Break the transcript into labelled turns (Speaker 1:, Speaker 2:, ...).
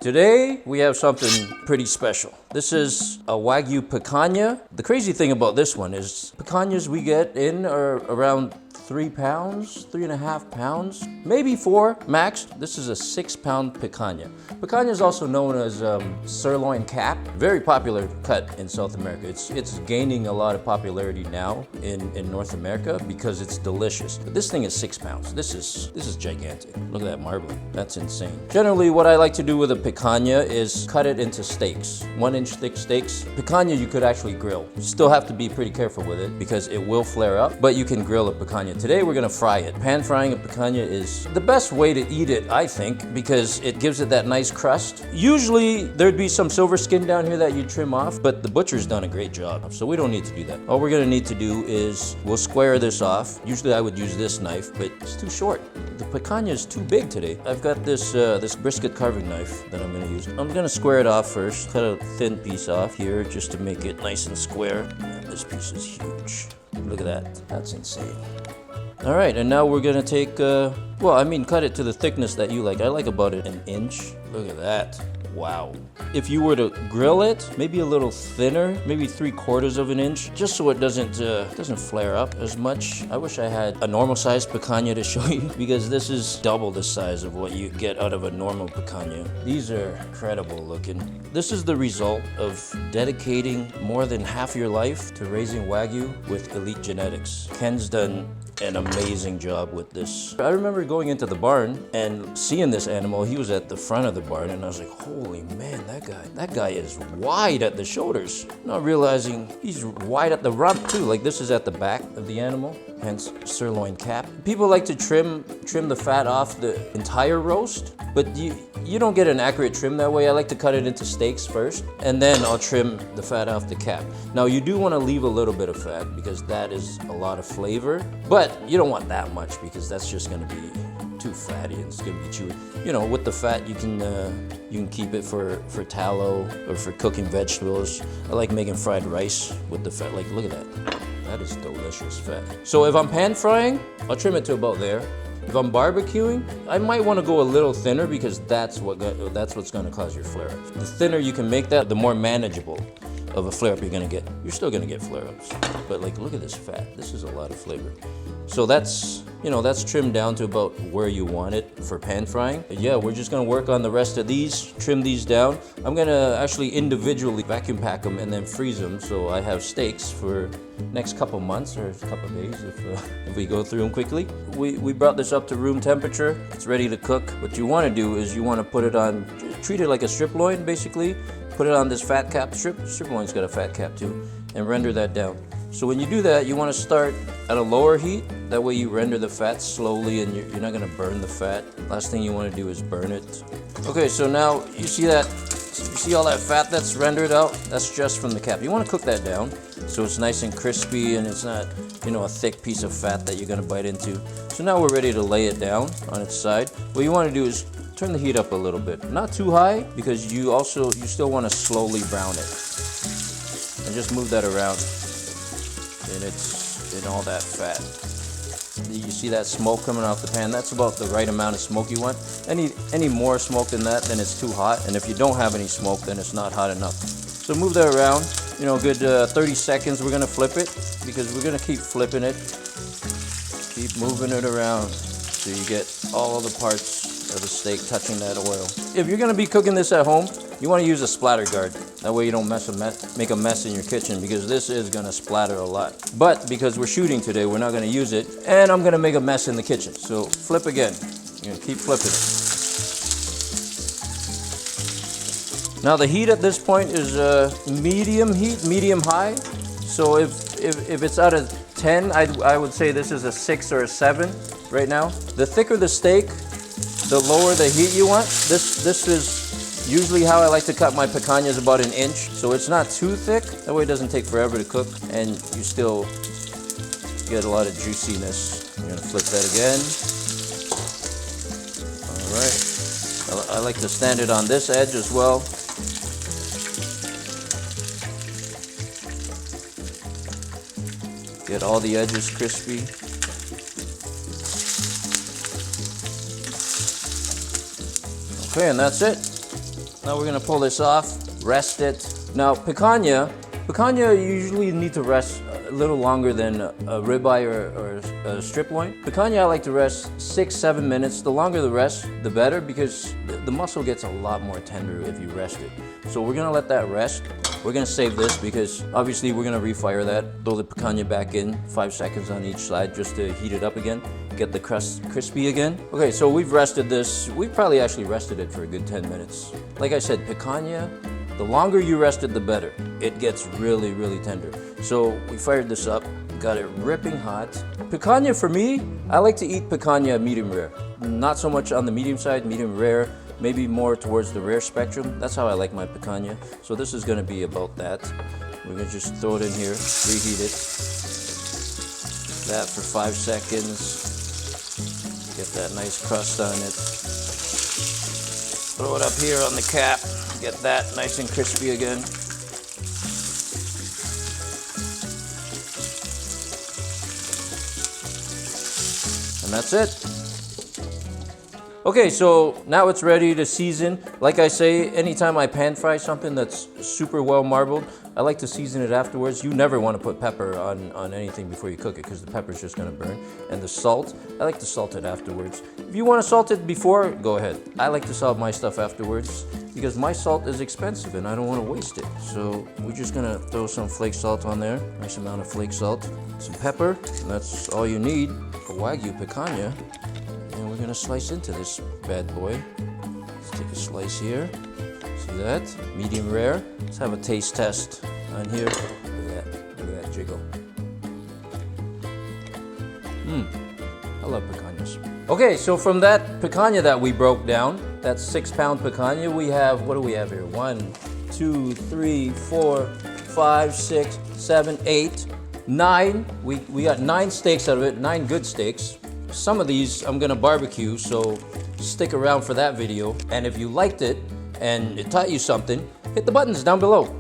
Speaker 1: Today we have something pretty special. This is a Wagyu Picanha. The crazy thing about this one is picanhas we get in are around 3 pounds, 3.5 pounds, maybe 4 max. This is a 6-pound picanha. Picanha is also known as sirloin cap. Very popular cut in South America. It's gaining a lot of popularity now in North America because it's delicious. But this thing is 6 pounds. This is gigantic. Look at that marbling. That's insane. Generally, what I like to do with a picanha is cut it into steaks, 1-inch thick steaks. Picanha you could actually grill. You still have to be pretty careful with it because it will flare up, but you can grill a picanha. Today we're gonna fry it. Pan frying a picanha is the best way to eat it, I think, because it gives it that nice crust. Usually there'd be some silver skin down here that you trim off, but the butcher's done a great job, so we don't need to do that. All we're gonna need to do is we'll square this off. Usually I would use this knife, but it's too short. The picanha is too big today. I've got this this brisket carving knife that I'm gonna use. I'm gonna square it off first. Cut a thin piece off here just to make it nice and square. This piece is huge. Look at that. That's insane. All right, and now we're gonna take, cut it to the thickness that you like. I like about 1 inch. Look at that. Wow. If you were to grill it, maybe a little thinner, maybe 3/4 of an inch, just so it doesn't flare up as much. I wish I had a normal sized picanha to show you because this is double the size of what you get out of a normal picanha. These are incredible looking. This is the result of dedicating more than half your life to raising Wagyu with elite genetics. Ken's done an amazing job with this. I remember going into the barn and seeing this animal. He was at the front of the barn and I was like, holy man, that guy is wide at the shoulders. Not realizing he's wide at the rump too. Like this is at the back of the animal, hence sirloin cap. People like to trim the fat off the entire roast, but you don't get an accurate trim that way. I like to cut it into steaks first, and then I'll trim the fat off the cap. Now you do want to leave a little bit of fat because that is a lot of flavor, but you don't want that much because that's just going to be too fatty and it's going to be chewy. You know, with the fat you can keep it for tallow or for cooking vegetables. I like making fried rice with the fat. Like, look at that. That is delicious fat. So if I'm pan frying, I'll trim it to about there. If I'm barbecuing, I might want to go a little thinner because that's what's going to cause your flare-ups. The thinner you can make that, the more manageable of a flare-up you're going to get. You're still going to get flare-ups, but like, look at this fat. This is a lot of flavor. So that's trimmed down to about where you want it for pan frying. But yeah, we're just going to work on the rest of these, trim these down. I'm going to actually individually vacuum pack them and then freeze them so I have steaks for next couple months or a couple days if we go through them quickly. We brought this up to room temperature. It's ready to cook. What you want to do is you want to put it on, treat it like a strip loin basically. Put it on this fat cap strip. Strip loin's got a fat cap too, and render that down. So when you do that, you want to start at a lower heat. That way you render the fat slowly and you're not going to burn the fat. Last thing you want to do is burn it. Okay, so now you see all that fat that's rendered out? That's just from the cap. You want to cook that down so it's nice and crispy and it's not, a thick piece of fat that you're going to bite into. So now we're ready to lay it down on its side. What you want to do is turn the heat up a little bit. Not too high because you still want to slowly brown it. And just move that around. And it's in all that fat. You see that smoke coming off the pan? That's about the right amount of smoke you want. Any more smoke than that, then it's too hot. And if you don't have any smoke, then it's not hot enough. So move that around. Good 30 seconds. We're gonna flip it because we're gonna keep flipping it. Keep moving it around so you get all the parts of the steak touching that oil. If you're gonna be cooking this at home, you want to use a splatter guard. That way you don't make a mess in your kitchen because this is gonna splatter a lot. But because we're shooting today, we're not gonna use it, and I'm gonna make a mess in the kitchen. So flip again. You're gonna keep flipping it. Now the heat at this point is medium heat, medium high. So if it's out of 10, I would say this is a 6 or a 7 right now. The thicker the steak, the lower the heat you want. This is usually how I like to cut my picanhas, about 1 inch. So it's not too thick. That way it doesn't take forever to cook and you still get a lot of juiciness. I'm gonna flip that again. All right. I like to stand it on this edge as well. Get all the edges crispy. Okay, and that's it. Now we're gonna pull this off, rest it. Now picanha you usually need to rest a little longer than a ribeye or a strip loin. Picanha I like to rest 6-7 minutes. The longer the rest, the better, because the muscle gets a lot more tender if you rest it. So we're gonna let that rest. We're gonna save this because obviously we're gonna refire that. Throw the picanha back in, 5 seconds on each side just to heat it up again. Get the crust crispy again. Okay, so we've rested this. We've probably actually rested it for a good 10 minutes. Like I said, picanha, the longer you rest it, the better. It gets really, really tender. So we fired this up, got it ripping hot. Picanha for me, I like to eat picanha medium rare. Not so much on the medium side, medium rare, maybe more towards the rare spectrum. That's how I like my picanha. So this is gonna be about that. We're gonna just throw it in here, reheat it. That for 5 seconds. Get that nice crust on it. Throw it up here on the cap. Get that nice and crispy again. And that's it. Okay, so now it's ready to season. Like I say, anytime I pan fry something that's super well marbled, I like to season it afterwards. You never want to put pepper on anything before you cook it because the pepper's just gonna burn. And the salt, I like to salt it afterwards. If you want to salt it before, go ahead. I like to salt my stuff afterwards because my salt is expensive and I don't want to waste it. So we're just gonna throw some flake salt on there. Nice amount of flake salt. Some pepper, and that's all you need for Wagyu Picanha. And we're gonna slice into this bad boy. Let's take a slice here. See that? Medium rare. Let's have a taste test on here. Look at that. Look at that jiggle. I love picanhas. Okay, so from that picanha that we broke down, that 6-pound picanha, we have, what do we have here? 1, 2, 3, 4, 5, 6, 7, 8, 9. We got 9 steaks out of it, 9 good steaks. Some of these I'm gonna barbecue, so stick around for that video. And if you liked it and it taught you something, hit the buttons down below.